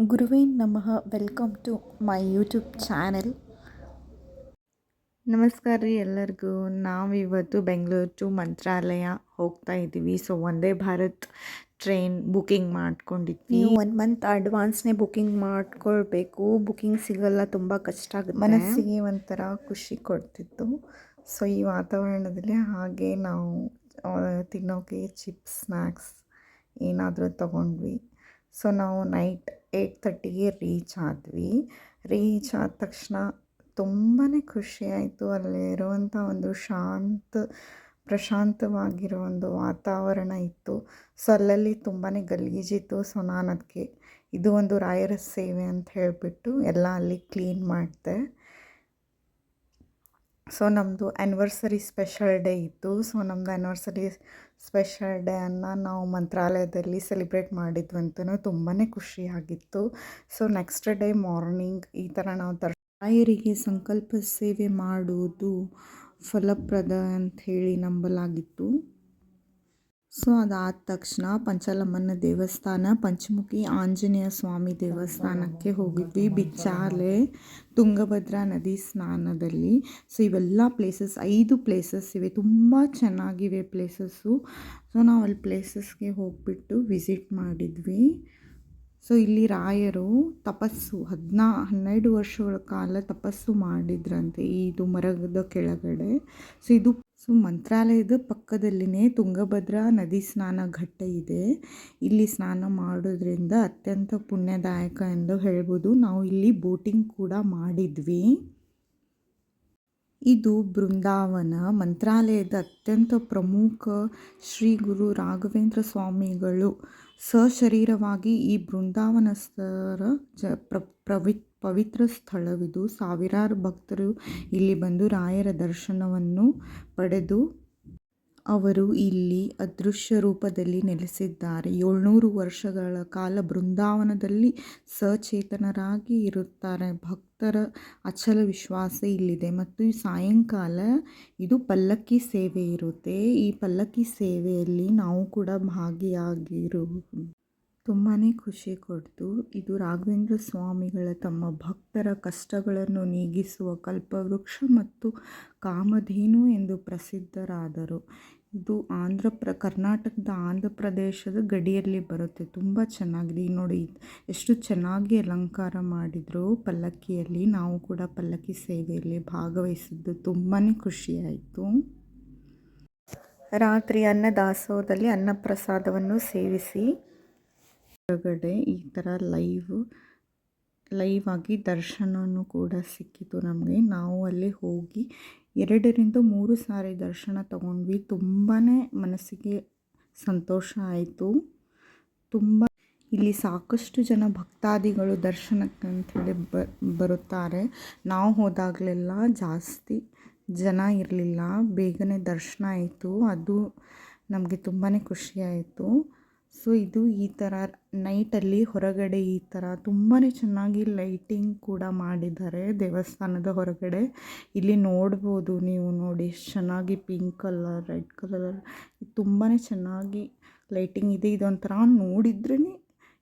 ಗುರುವೇ ನಮಃ. Welcome to my YouTube channel. ನಮಸ್ಕಾರ ರೀ ಎಲ್ಲರಿಗೂ. ನಾವಿವತ್ತು ಬೆಂಗಳೂರು ಟು ಮಂತ್ರಾಲಯ ಹೋಗ್ತಾ ಇದ್ದೀವಿ. So Vande Bharat train booking ಮಾಡ್ಕೊಂಡಿದ್ವಿ. ನೀವು 1 ಮಂತ್ ಅಡ್ವಾನ್ಸ್ನೇ ಬುಕ್ಕಿಂಗ್ ಮಾಡ್ಕೊಳ್ಬೇಕು. ಬುಕ್ಕಿಂಗ್ ಸಿಗಲ್ಲ, ತುಂಬ ಕಷ್ಟ ಆಗುತ್ತೆ. ಮನಸ್ಸಿಗೆ ಒಂಥರ ಖುಷಿ ಕೊಡ್ತಿತ್ತು. ಸೊ ಈ ವಾತಾವರಣದಲ್ಲಿ ಹಾಗೆ ನಾವು ತಿನ್ನೋಕೆ ಚಿಪ್ಸ್ ಸ್ನ್ಯಾಕ್ಸ್ ಏನಾದರೂ ತೊಗೊಂಡ್ವಿ. ಸೊ ನಾವು ನೈಟ್ 8:30ಗೆ ರೀಚ್ ಆದ್ವಿ. ರೀಚ್ ಆದ ತಕ್ಷಣ ತುಂಬಾ ಖುಷಿ ಆಯಿತು. ಅಲ್ಲಿರುವಂಥ ಒಂದು ಪ್ರಶಾಂತವಾಗಿರೋ ಒಂದು ವಾತಾವರಣ ಇತ್ತು. ಸೊ ಅಲ್ಲಲ್ಲಿ ತುಂಬಾ ಗಲೀಜಿತ್ತು. ಸೊ ನಾನು ಅದಕ್ಕೆ ಇದು ಒಂದು ರಾಯರ ಸೇವೆ ಅಂತ ಹೇಳಿಬಿಟ್ಟು ಎಲ್ಲ ಅಲ್ಲಿ ಕ್ಲೀನ್ ಮಾಡಿದೆ. ಸೊ ನಮ್ಮದು ಆ್ಯನಿವರ್ಸರಿ ಸ್ಪೆಷಲ್ ಡೇ ಇತ್ತು. ಸೊ ನಮ್ಮದು ಆ್ಯನಿವರ್ಸರಿ ಸ್ಪೆಷಲ್ ಡೇಯನ್ನು ನಾವು ಮಂತ್ರಾಲಯದಲ್ಲಿ ಸೆಲೆಬ್ರೇಟ್ ಮಾಡಿದ್ವಿ ಅಂತಲೂ ತುಂಬಾ ಖುಷಿಯಾಗಿತ್ತು. ಸೊ ನೆಕ್ಸ್ಟ್ ಡೇ ಮಾರ್ನಿಂಗ್ ಈ ಥರ ನಾವು ರಾಯರಿಗೆ ಸಂಕಲ್ಪ ಸೇವೆ ಮಾಡುವುದು ಫಲಪ್ರದ ಅಂಥೇಳಿ ನಂಬಲಾಗಿತ್ತು. ಸೊ ಅದಾದ ತಕ್ಷಣ ಪಂಚಲಮ್ಮನ ದೇವಸ್ಥಾನ, ಪಂಚಮುಖಿ ಆಂಜನೇಯ ಸ್ವಾಮಿ ದೇವಸ್ಥಾನಕ್ಕೆ ಹೋಗಿದ್ವಿ. ಬಿಚ್ಚಾಲೆ, ತುಂಗಭದ್ರಾ ನದಿ ಸ್ನಾನದಲ್ಲಿ. ಸೊ ಇವೆಲ್ಲ ಪ್ಲೇಸಸ್ 5 ಪ್ಲೇಸಸ್ ಇವೆ. ತುಂಬ ಚೆನ್ನಾಗಿವೆ ಪ್ಲೇಸಸ್ಸು. ಸೊ ನಾವು ಅಲ್ಲಿ ಪ್ಲೇಸಸ್ಗೆ ಹೋಗಿಬಿಟ್ಟು ವಿಸಿಟ್ ಮಾಡಿದ್ವಿ. ಸೊ ಇಲ್ಲಿ ರಾಯರು ತಪಸ್ಸು 12 ವರ್ಷಗಳ ಕಾಲ ತಪಸ್ಸು ಮಾಡಿದ್ರಂತೆ ಇದು ಮರದ ಕೆಳಗಡೆ. ಸೊ ಮಂತ್ರಾಲಯದ ಪಕ್ಕದಲ್ಲಿನೇ ತುಂಗಭದ್ರಾ ನದಿ ಸ್ನಾನ ಘಟ್ಟ ಇದೆ. ಇಲ್ಲಿ ಸ್ನಾನ ಮಾಡೋದ್ರಿಂದ ಅತ್ಯಂತ ಪುಣ್ಯದಾಯಕ ಎಂದು ಹೇಳ್ಬೋದು. ನಾವು ಇಲ್ಲಿ ಬೋಟಿಂಗ್ ಕೂಡ ಮಾಡಿದ್ವಿ. ಇದು ಬೃಂದಾವನ. ಮಂತ್ರಾಲಯದ ಅತ್ಯಂತ ಪ್ರಮುಖ ಶ್ರೀ ಗುರು ರಾಘವೇಂದ್ರ ಸ್ವಾಮಿಗಳು ಸಶರೀರವಾಗಿ ಈ ಬೃಂದಾವನಸ್ಥರ ಪವಿತ್ರ ಸ್ಥಳವಿದು. ಸಾವಿರಾರು ಭಕ್ತರು ಇಲ್ಲಿ ಬಂದು ರಾಯರ ದರ್ಶನವನ್ನು ಪಡೆದು ಅವರು ಇಲ್ಲಿ ಅದೃಶ್ಯ ರೂಪದಲ್ಲಿ ನೆಲೆಸಿದ್ದಾರೆ. 700 ವರ್ಷಗಳ ಕಾಲ ಬೃಂದಾವನದಲ್ಲಿ ಸಚೇತನರಾಗಿ ಇರುತ್ತಾರೆ. ಭಕ್ತರ ಅಚಲ ವಿಶ್ವಾಸ ಇಲ್ಲಿದೆ. ಮತ್ತು ಈ ಸಾಯಂಕಾಲ ಇದು ಪಲ್ಲಕ್ಕಿ ಸೇವೆ ಇರುತ್ತೆ. ಈ ಪಲ್ಲಕ್ಕಿ ಸೇವೆಯಲ್ಲಿ ನಾವು ಕೂಡ ಭಾಗಿಯಾಗಿರುವುದು ತುಂಬಾ ಖುಷಿ ಕೊಡ್ತು. ಇದು ರಾಘವೇಂದ್ರ ಸ್ವಾಮಿಗಳ ತಮ್ಮ ಭಕ್ತರ ಕಷ್ಟಗಳನ್ನು ನೀಗಿಸುವ ಕಲ್ಪವೃಕ್ಷ ಮತ್ತು ಕಾಮಧೇನು ಎಂದು ಪ್ರಸಿದ್ಧರಾದರು. ಇದು ಕರ್ನಾಟಕದ ಆಂಧ್ರ ಪ್ರದೇಶದ ಗಡಿಯಲ್ಲಿ ಬರುತ್ತೆ. ತುಂಬ ಚೆನ್ನಾಗಿದೆ. ನೋಡಿ ಎಷ್ಟು ಚೆನ್ನಾಗಿ ಅಲಂಕಾರ ಮಾಡಿದ್ರು ಪಲ್ಲಕ್ಕಿಯಲ್ಲಿ. ನಾವು ಕೂಡ ಪಲ್ಲಕ್ಕಿ ಸೇವೆಯಲ್ಲಿ ಭಾಗವಹಿಸಿದ್ದು ತುಂಬಾ ಖುಷಿಯಾಯಿತು. ರಾತ್ರಿ ಅನ್ನದಾಸೋಹದಲ್ಲಿ ಅನ್ನಪ್ರಸಾದವನ್ನು ಸೇವಿಸಿ ಹೊರಗಡೆ ಈ ಥರ ಲೈವ್ ಆಗಿ ದರ್ಶನವೂ ಕೂಡ ಸಿಕ್ಕಿತು ನಮಗೆ. ನಾವು ಅಲ್ಲಿ ಹೋಗಿ 2-3 ಸಾರಿ ದರ್ಶನ ತಗೊಂಡ್ವಿ. ತುಂಬಾ ಮನಸ್ಸಿಗೆ ಸಂತೋಷ ಆಯಿತು. ಇಲ್ಲಿ ಸಾಕಷ್ಟು ಜನ ಭಕ್ತಾದಿಗಳು ದರ್ಶನಕ್ಕೆ ಅಂಥೇಳಿ ಬರುತ್ತಾರೆ. ನಾವು ಹೋದಾಗಲೆಲ್ಲ ಜಾಸ್ತಿ ಜನ ಇರಲಿಲ್ಲ. ಬೇಗನೆ ದರ್ಶನ ಆಯಿತು. ಅದು ನಮಗೆ ತುಂಬಾ ಖುಷಿಯಾಯಿತು. ಸೊ ಇದು ಈ ಥರ ನೈಟಲ್ಲಿ ಹೊರಗಡೆ ಈ ಥರ ತುಂಬಾ ಚೆನ್ನಾಗಿ ಲೈಟಿಂಗ್ ಕೂಡ ಮಾಡಿದ್ದಾರೆ ದೇವಸ್ಥಾನದ ಹೊರಗಡೆ. ಇಲ್ಲಿ ನೋಡ್ಬೋದು ನೀವು. ನೋಡಿ ಎಷ್ಟು ಚೆನ್ನಾಗಿ ಪಿಂಕ್ ಕಲರ್, ರೆಡ್ ಕಲರ್ ತುಂಬಾ ಚೆನ್ನಾಗಿ ಲೈಟಿಂಗ್ ಇದೆ. ಇದೊಂಥರ ನೋಡಿದ್ರೇ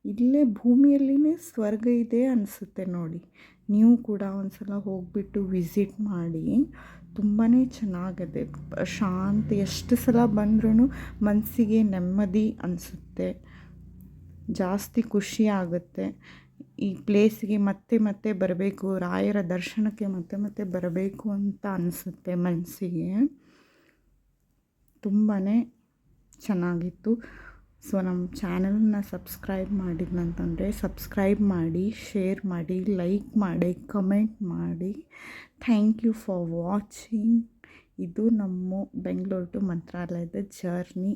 ಇಲ್ಲೇ ಭೂಮಿಯಲ್ಲಿನೇ ಸ್ವರ್ಗ ಇದೆ ಅನಿಸುತ್ತೆ ನೋಡಿ. ನೀವು ಕೂಡ ಒಂದ್ಸಲ ಹೋಗಿಬಿಟ್ಟು ವಿಸಿಟ್ ಮಾಡಿ. ತುಂಬಾ ಚೆನ್ನಾಗಿದೆ. ಶಾಂತಿ. ಎಷ್ಟು ಸಲ ಬಂದ್ರೂ ಮನಸ್ಸಿಗೆ ನೆಮ್ಮದಿ ಅನಿಸುತ್ತೆ. ಜಾಸ್ತಿ ಖುಷಿ ಆಗುತ್ತೆ. ಈ ಪ್ಲೇಸಿಗೆ ಮತ್ತೆ ಬರಬೇಕು, ರಾಯರ ದರ್ಶನಕ್ಕೆ ಮತ್ತೆ ಬರಬೇಕು ಅಂತ ಅನಿಸುತ್ತೆ ಮನಸ್ಸಿಗೆ. ತುಂಬಾ ಚೆನ್ನಾಗಿತ್ತು. ಸೊ ನಮ್ಮ ಚಾನಲನ್ನ ಸಬ್ಸ್ಕ್ರೈಬ್ ಮಾಡಿದ್ನಂತಂದರೆ ಸಬ್ಸ್ಕ್ರೈಬ್ ಮಾಡಿ, ಶೇರ್ ಮಾಡಿ, ಲೈಕ್ ಮಾಡಿ, ಕಮೆಂಟ್ ಮಾಡಿ. Thank you for watching. ಇದು ನಮ್ಮ ಬೆಂಗಳೂರು ಟು ಮಂತ್ರಾಲಯದ ಜರ್ನಿ.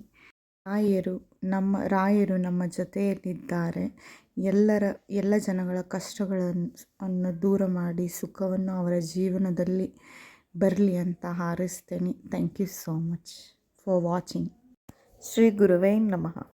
ರಾಯರು ನಮ್ಮ ಜೊತೆಯಲ್ಲಿದ್ದಾರೆ. ಎಲ್ಲ ಜನಗಳ ಕಷ್ಟಗಳನ್ನು ದೂರ ಮಾಡಿ ಸುಖವನ್ನು ಅವರ ಜೀವನದಲ್ಲಿ ಬರಲಿ ಅಂತ ಹಾರೈಸ್ತೇನೆ. Thank you so much for watching. ಶ್ರೀ ಗುರುವೇ ನಮಃ.